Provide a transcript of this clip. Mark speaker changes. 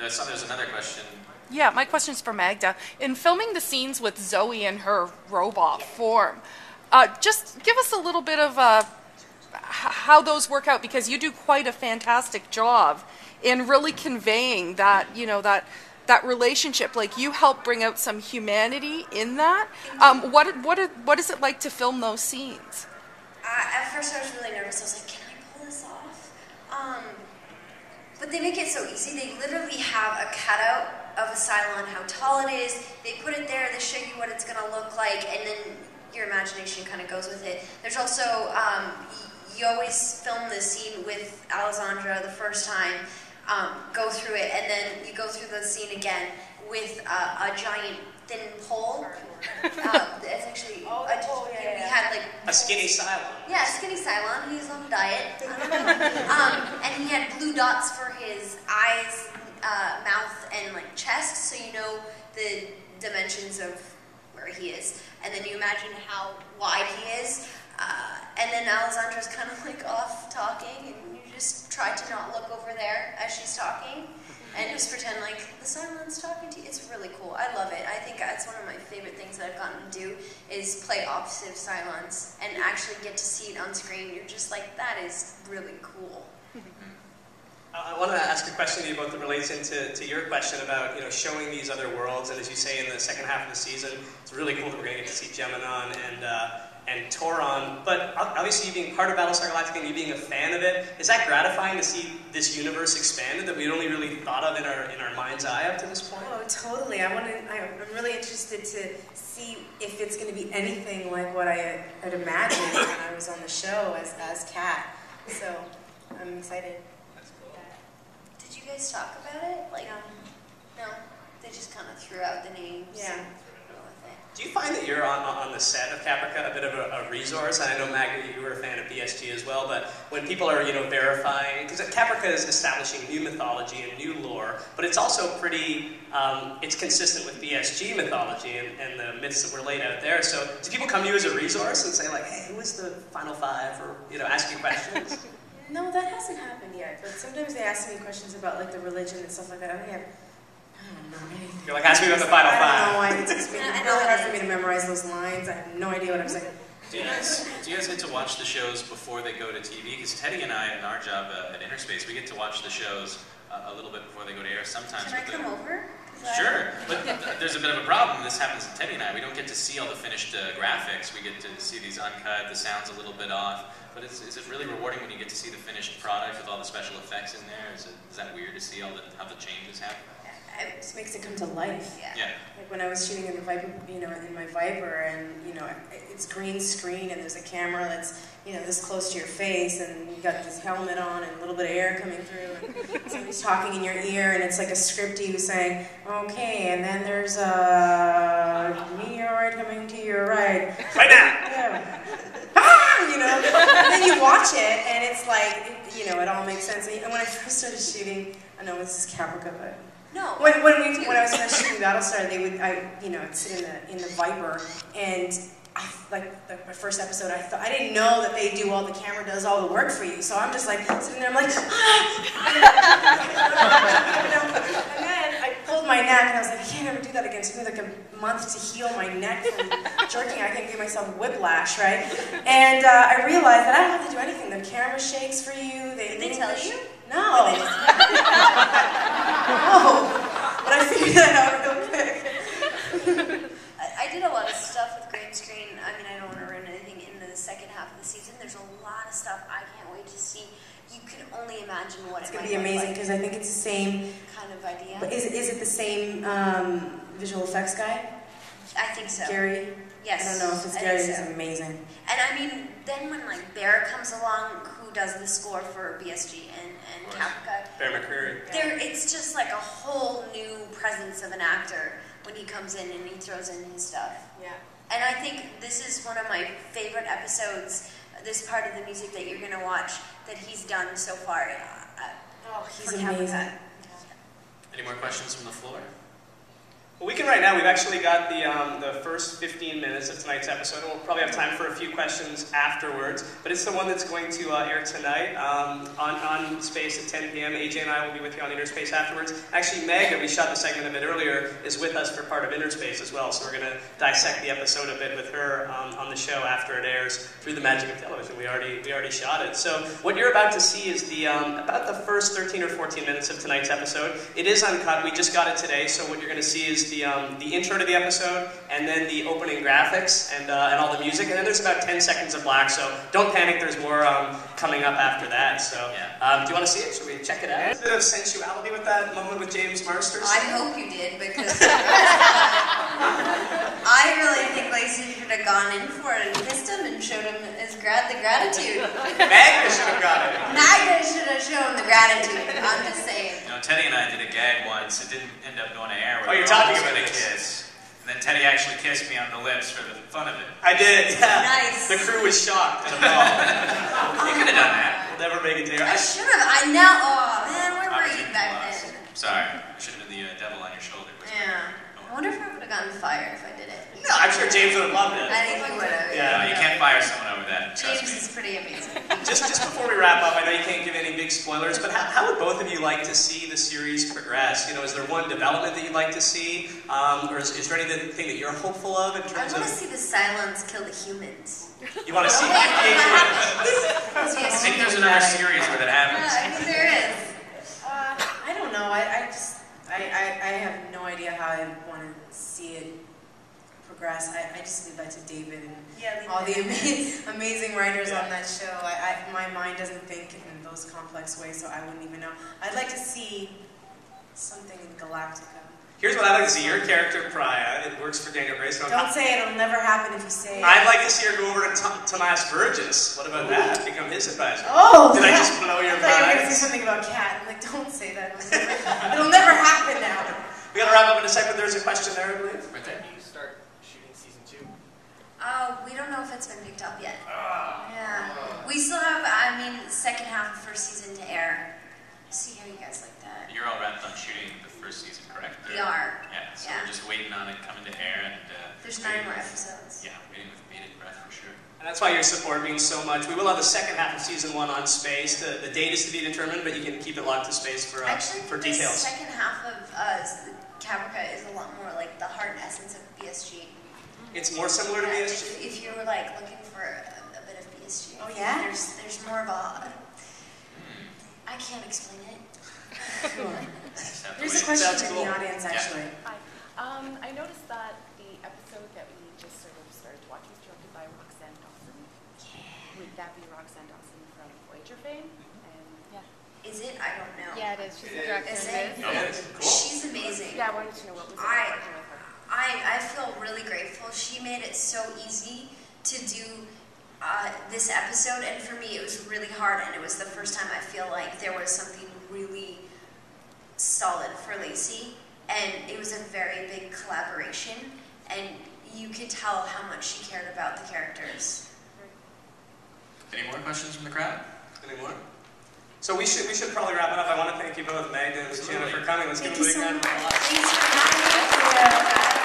Speaker 1: So there's another question.
Speaker 2: Yeah, my question's for Magda. In filming the scenes with Zoe in her robot form, just give us a little bit of how those work out, because you do quite a fantastic job in really conveying that, that relationship. Like, you help bring out some humanity in that. What is it like to film those scenes?
Speaker 3: At first I was really nervous. I was like, can I pull this off? But they make it so easy. They literally have a cutout of a Cylon, how tall it is. They put it there, they show you what it's going to look like, and then your imagination kind of goes with it. There's also, you always film the scene with Alessandra the first time, go through it, and then you go through the scene again with a giant thin pole. It's actually we had like
Speaker 1: a skinny Cylon.
Speaker 3: Yeah, a skinny Cylon. He was on a diet. I don't know. And he had blue dots for his eyes, mouth, and like chest, so you know the dimensions of where he is. And then you imagine how wide he is. And then Alessandra's kind of like off talking, and you just try to not look over there as she's talking. And just pretend like the Cylon's talking to you. It's really cool. I love it. I think that's one of my favorite things that I've gotten to do is play opposite Cylons and actually get to see it on screen. You're just like, that is really cool.
Speaker 4: I want to ask a question to you both that relates into your question about showing these other worlds. And as you say, in the second half of the season, it's really cool that we're going to get to see Geminon and Toron, but obviously you being part of Battlestar Galactica and you being a fan of it, is that gratifying to see this universe expanded that we'd only really thought of in our mind's eye up to this point?
Speaker 5: Oh, totally. I'm really interested to see if it's going to be anything like what I had imagined when I was on the show as Kat. So I'm excited.
Speaker 4: That's cool.
Speaker 3: Did you guys talk about it? Like, no. They just kind of threw out the names.
Speaker 5: Yeah.
Speaker 4: Do you find that you're on the set of Caprica a bit of a resource? And I know, Magda, you were a fan of BSG as well, but when people are verifying, because Caprica is establishing new mythology and new lore, but it's also pretty, it's consistent with BSG mythology and the myths that were laid out there. So do people come to you as a resource and say like, hey, who is the final five, or ask you questions?
Speaker 5: No, that hasn't happened yet, but sometimes they ask me questions about like the religion and stuff like that. I don't know anything.
Speaker 4: You're like, ask me about the final five.
Speaker 5: I don't know. It's really hard for me to memorize those lines. I have no idea what I'm saying.
Speaker 1: Do you guys get to watch the shows before they go to TV? Because Teddy and I, in our job at Interspace, we get to watch the shows a little bit before they go to air. Sometimes.
Speaker 3: Can I come over?
Speaker 1: Sure, but there's a bit of a problem. This happens to Teddy and I. We don't get to see all the finished graphics. We get to see these uncut. The sound's a little bit off. But is it really rewarding when you get to see the finished product with all the special effects in there? Is that weird to see how the changes happen?
Speaker 5: It just makes it come to life.
Speaker 1: Yeah.
Speaker 5: Like when I was shooting in the Viper, in my Viper, and it's green screen, and there's a camera that's this close to your face, and you got this helmet on, and a little bit of air coming through, and somebody's talking in your ear, and it's like a scripty who's saying, "Okay, and then there's a meteoroid coming to your right,
Speaker 4: right now."
Speaker 5: Yeah. And then you watch it, and it's like it all makes sense. And when I first started shooting, I know this is Caprica, but.
Speaker 3: No.
Speaker 5: When I was first shooting Battlestar, I'd sit in the Viper, and like my first episode, I didn't know that the camera does all the work for you. So I'm just like sitting there, I'm like, and then I pulled my neck, and I was like, I can't ever do that again. It took me like a month to heal my neck from jerking. I couldn't give myself whiplash, right? And I realized that I don't have to do anything. The camera shakes for you.
Speaker 3: Did they tell you?
Speaker 5: No. No. But I figured that out real quick.
Speaker 3: I did a lot of stuff with green screen. I mean, I don't want to ruin anything in the second half of the season. There's a lot of stuff I can't wait to see. You can only imagine what
Speaker 5: it's
Speaker 3: it might
Speaker 5: be amazing, because
Speaker 3: like.
Speaker 5: I think it's the same
Speaker 3: kind of idea.
Speaker 5: But is it the same visual effects guy?
Speaker 3: I think so.
Speaker 5: Gary?
Speaker 3: Yes.
Speaker 5: I don't know if it's Gary. He's amazing.
Speaker 3: And I mean, then when like Bear comes along, who does the score for BSG and Caprica,
Speaker 4: Bear McCreary.
Speaker 3: It's just like a whole new presence of an actor when he comes in and he throws in his stuff.
Speaker 5: Yeah.
Speaker 3: And I think this is one of my favorite episodes, this part of the music that you're going to watch, that he's done so far.
Speaker 5: He's amazing.
Speaker 1: Any more questions from the floor?
Speaker 4: Well, we can right now. We've actually got the first 15 minutes of tonight's episode, and we'll probably have time for a few questions afterwards. But it's the one that's going to air tonight on Space at 10 p.m. AJ and I will be with you on Inner Space afterwards. Actually, Magda, we shot the segment a bit earlier, is with us for part of Inner Space as well. So we're going to dissect the episode a bit with her on the show after it airs through the magic of television. We already shot it. So what you're about to see is the about the first 13 or 14 minutes of tonight's episode. It is uncut. We just got it today. So what you're going to see is the intro to the episode, and then the opening graphics, and all the music, and then there's about 10 seconds of black, so don't panic, there's more coming up after that. So, do you want to see it? Should we check it out? A bit of sensuality with that moment with James Marsters?
Speaker 3: I hope you did, because I really think Lacey should have gone in for it and kissed him and showed him his the gratitude.
Speaker 4: Magda should have got it.
Speaker 3: Magda should have shown the gratitude. I'm just saying.
Speaker 1: You know, Teddy and I did a gag once. It didn't end up going to air.
Speaker 4: Oh, you're talking about
Speaker 1: a kiss. And then Teddy actually kissed me on the lips for the fun of it.
Speaker 4: I did, yeah.
Speaker 3: Nice.
Speaker 4: The crew was shocked at a ball.
Speaker 1: You could have done that.
Speaker 4: We'll never make it to air.
Speaker 3: I should have. I know. Oh, man, where were you back then?
Speaker 1: Sorry. I should have been the devil on your shoulder.
Speaker 3: Yeah. I wonder if I would have gotten fired if I did it.
Speaker 4: No, I'm sure James would have loved it.
Speaker 3: I think he would have.
Speaker 4: Yeah.
Speaker 1: No, you can't fire someone over that. Trust
Speaker 3: James
Speaker 1: me.
Speaker 3: is pretty amazing.
Speaker 4: Just before we wrap up, I know you can't give any big spoilers, but how would both of you like to see the series progress? You know, is there one development that you'd like to see, or is there anything that you're hopeful of in terms of?
Speaker 3: I want to see the Cylons kill the humans.
Speaker 4: You want to see BB-8
Speaker 1: I think there's another series where that happens.
Speaker 3: Yeah, I think there is.
Speaker 5: I don't know. I have no idea how I want to see it progress. I just leave that to David and all the amazing writers on that show. My mind doesn't think in those complex ways, so I wouldn't even know. I'd like to see something in Galactica.
Speaker 4: Here's what I'd like to see. Your character, Priya, it works for Daniel Grayson.
Speaker 5: Don't say it. It'll never happen if you say it.
Speaker 4: I'd like to see her go over to Tomas Burgess. What about that? Become his advisor.
Speaker 5: Oh!
Speaker 4: Did I just blow your
Speaker 5: I thought you were going to
Speaker 4: mind?
Speaker 5: say something about Cat. I'm like, don't say that. It'll never happen now.
Speaker 4: We got to wrap up in a second. There's a question there, I believe.
Speaker 1: Right there.
Speaker 6: When do you start shooting season 2?
Speaker 3: We don't know if it's been picked up yet. Yeah. We still have, second half of first season to air. See how you guys like that.
Speaker 1: You're all wrapped on shooting the first season, correct?
Speaker 3: We are.
Speaker 1: Yeah, so we're just waiting on it coming to air, and
Speaker 3: There's 9 more episodes.
Speaker 1: Yeah, waiting with bated breath for sure.
Speaker 4: And that's why your support means so much. We will have the second half of season 1 on Space. The date is to be determined, but you can keep it locked to Space for details.
Speaker 3: The second half of Caprica is a lot more like the heart and essence of BSG.
Speaker 4: It's more similar to BSG?
Speaker 3: If you were like looking for a bit of BSG.
Speaker 5: Oh, yeah?
Speaker 3: There's more of a... I can't explain it.
Speaker 5: There's a question in the audience, actually.
Speaker 7: Hi. I noticed that the episode that we just sort of started watching was directed by Roxanne Dawson. Yeah. Would that be Roxanne Dawson from Voyager fame? And yeah.
Speaker 3: Is it? I don't know.
Speaker 7: Yeah, it is. She's the director.
Speaker 3: Is
Speaker 7: of
Speaker 3: it?
Speaker 7: this.
Speaker 1: Cool.
Speaker 3: She's amazing.
Speaker 7: Yeah, I wanted to know what was it like working with her.
Speaker 3: I feel really grateful. She made it so easy to do this episode, and for me it was really hard, and it was the first time I feel like there was something really solid for Lacey, and it was a very big collaboration, and you could tell how much she cared about the characters.
Speaker 1: Any more questions from the crowd?
Speaker 4: Any more? So we should probably wrap it up. I want to thank you both, Magda and Luciana, for coming. Let's give them a big round of applause.
Speaker 3: Thanks for having me.